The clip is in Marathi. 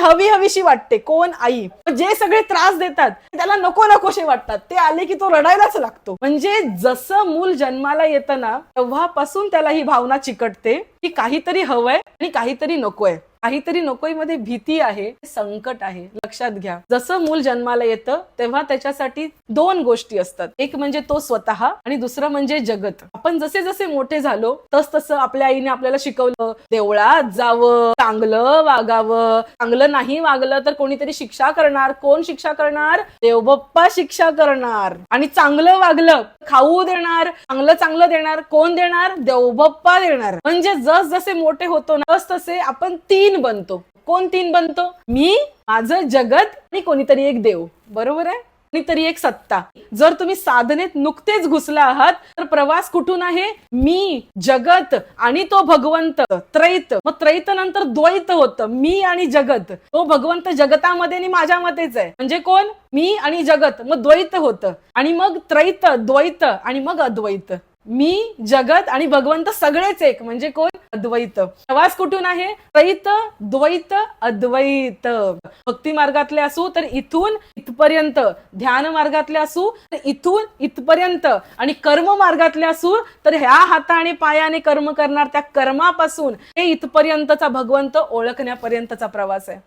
हवी हवीशी वाटते. कोण? आई. जे सगळे त्रास देतात त्याला नको नकोशे वाटतात, ते आले की तो रडायलाच लागतो. म्हणजे जसं मूल जन्माला येतं ना तेव्हापासून त्याला ही भावना चिकटते की काहीतरी हवंय आणि काहीतरी नकोय. काहीतरी नकोय मध्ये भीती आहे, संकट आहे. लक्षात घ्या, जसं मूल जन्माला येतं तेव्हा त्याच्यासाठी दोन गोष्टी असतात. एक म्हणजे तो स्वतः आणि दुसरं म्हणजे जगत. आपण जसे जसे मोठे झालो तसं आपल्या आईने आपल्याला शिकवलं, देवळात जावं, चांगलं वागावं, चांगलं नाही वागलं तर कोणीतरी शिक्षा करणार. कोण शिक्षा करणार? देवबाप्पा शिक्षा करणार. आणि चांगलं वागलं खाऊ देणार, चांगलं चांगलं देणार. कोण देणार? देवबाप्पा देणार. म्हणजे जस जसे मोठे होतो ना तस तसे आपण तीन बनतो. कोण तीन बनतो? मी, माझं जगत आणि कोणीतरी एक देव. बरोबर आहे? कोणीतरी एक सत्ता. जर तुम्ही साधनेत नुकतेच घुसला आहात तर प्रवास कुठून आहे? मी, जगत आणि तो भगवंत. त्रैत. मग त्रैत नंतर द्वैत होतं. मी आणि जगत. तो भगवंत जगतामध्ये आणि माझ्यामध्येच आहे. म्हणजे कोण? मी आणि जगत. मग द्वैत होतं आणि मग त्रैत, द्वैत आणि मग अद्वैत. मी, जगत आणि भगवंत सगळेच एक. म्हणजे कोण? अद्वैत. प्रवास कुठून आहे? त्रैत, द्वैत, अद्वैत. भक्ती मार्गातले असू तर इथून इथपर्यंत, ध्यान मार्गातले असू तर इथून इथपर्यंत आणि कर्म मार्गातले असू तर ह्या हाताने पायाने कर्म करणार त्या कर्मापासून हे इथपर्यंतचा भगवंत ओळखण्यापर्यंतचा प्रवास आहे.